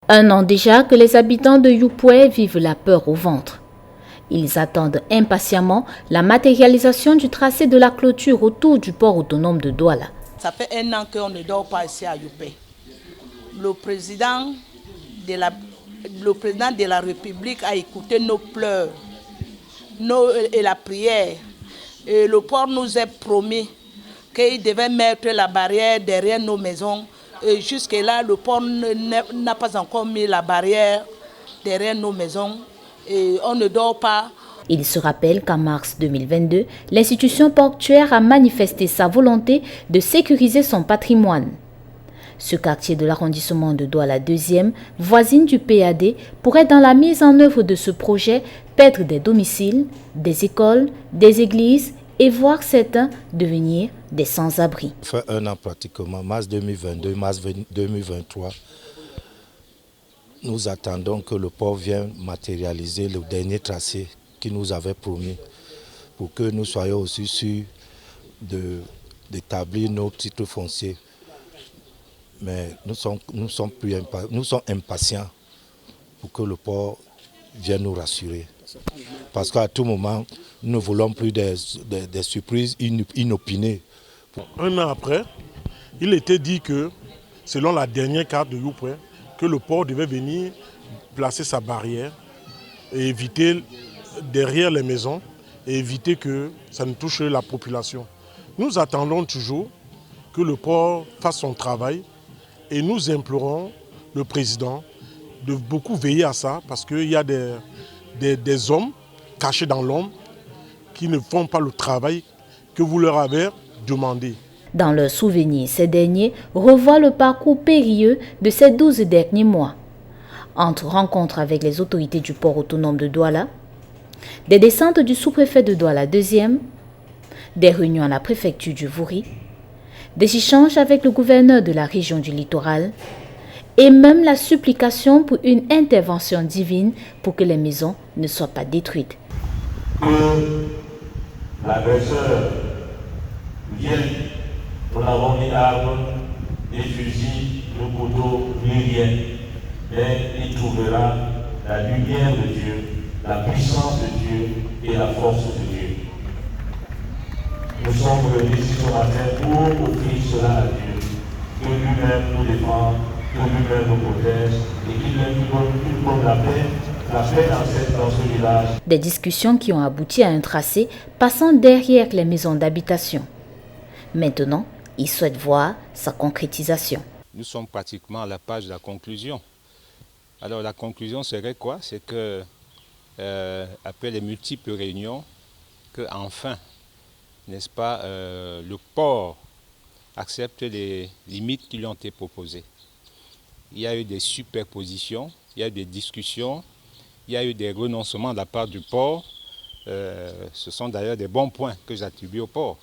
Un an déjà que les habitants de Yupoué vivent la peur au ventre. Ils attendent impatiemment la matérialisation du tracé de la clôture autour du port autonome de Douala. Ça fait un an qu'on ne dort pas ici à Yupoué. Le président de la République a écouté nos pleurs et la prière. Et le port nous a promis qu'il devait mettre la barrière derrière nos maisons. Et jusque-là, le port n'a pas encore mis la barrière derrière nos maisons. Et on ne dort pas. Il se rappelle qu'en mars 2022, l'institution portuaire a manifesté sa volonté de sécuriser son patrimoine. Ce quartier de l'arrondissement de Douala 2e, voisine du PAD, pourrait dans la mise en œuvre de ce projet perdre des domiciles, des écoles, des églises et voir certains devenir des sans-abri. Ça fait un an pratiquement, mars 2022, mars 2023, nous attendons que le port vienne matérialiser le dernier tracé qu'il nous avait promis pour que nous soyons aussi sûrs d'établir nos titres fonciers. Mais nous sommes impatients pour que le port vienne nous rassurer. Parce qu'à tout moment, nous ne voulons plus des surprises inopinées. Un an après, il était dit que, selon la dernière carte de Yupoué, que le port devait venir placer sa barrière et éviter derrière les maisons et éviter que ça ne touche la population. Nous attendons toujours que le port fasse son travail et nous implorons le président de beaucoup veiller à ça parce qu'il y a des hommes cachés dans l'ombre qui ne font pas le travail que vous leur avez demandé. Dans leur souvenir, ces derniers revoient le parcours périlleux de ces 12 derniers mois. Entre rencontres avec les autorités du port autonome de Douala, des descentes du sous-préfet de Douala 2e, des réunions à la préfecture du Vouri, des échanges avec le gouverneur de la région du littoral et même la supplication pour une intervention divine pour que les maisons ne soient pas détruites. Que l'agresseur vienne, nous n'avons ni armes, ni fusils, ni couteaux, ni rien, mais il trouvera la lumière de Dieu, la puissance de Dieu et la force de Dieu. Nous sommes venus ici ce matin pour offrir cela à Dieu, que lui-même nous défende, que lui-même nous protège et qu'il nous donne la paix dans ce village. Des discussions qui ont abouti à un tracé passant derrière les maisons d'habitation. Maintenant, ils souhaitent voir sa concrétisation. Nous sommes pratiquement à la page de la conclusion. Alors la conclusion serait quoi? C'est que, après les multiples réunions, que enfin, n'est-ce pas, le port accepte les limites qui lui ont été proposées. Il y a eu des superpositions, il y a eu des discussions, il y a eu des renoncements de la part du port. Ce sont d'ailleurs des bons points que j'attribue au port.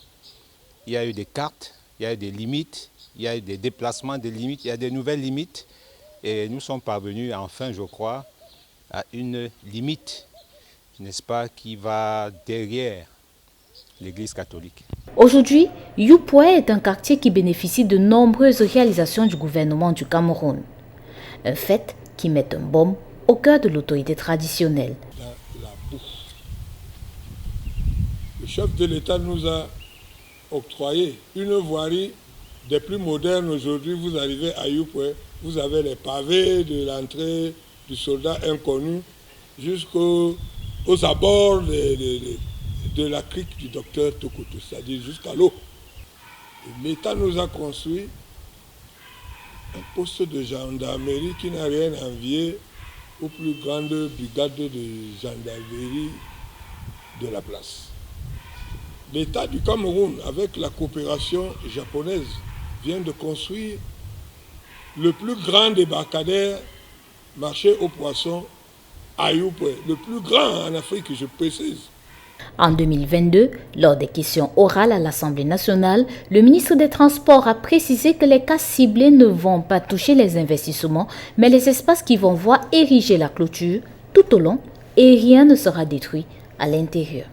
Il y a eu des cartes, il y a eu des limites, il y a eu des déplacements des limites, il y a des nouvelles limites. Et nous sommes parvenus enfin, je crois, à une limite, n'est-ce pas, qui va derrière l'Église catholique. Aujourd'hui, Yupoué est un quartier qui bénéficie de nombreuses réalisations du gouvernement du Cameroun. Un fait qui met un baume au cœur de l'autorité traditionnelle. La bouffe. Le chef de l'État nous a octroyé une voirie des plus modernes aujourd'hui. Vous arrivez à Yupoué, vous avez les pavés de l'entrée du soldat inconnu jusqu'aux abords de la crique du docteur Tokoto, c'est-à-dire jusqu'à l'eau. L'État nous a construit un poste de gendarmerie qui n'a rien à envier aux plus grandes brigades de gendarmerie de la place. L'État du Cameroun, avec la coopération japonaise, vient de construire le plus grand débarcadère marché aux poissons à Yupoué, le plus grand en Afrique, je précise. En 2022, lors des questions orales à l'Assemblée nationale, le ministre des Transports a précisé que les cas ciblés ne vont pas toucher les investissements, mais les espaces qui vont voir ériger la clôture tout au long et rien ne sera détruit à l'intérieur.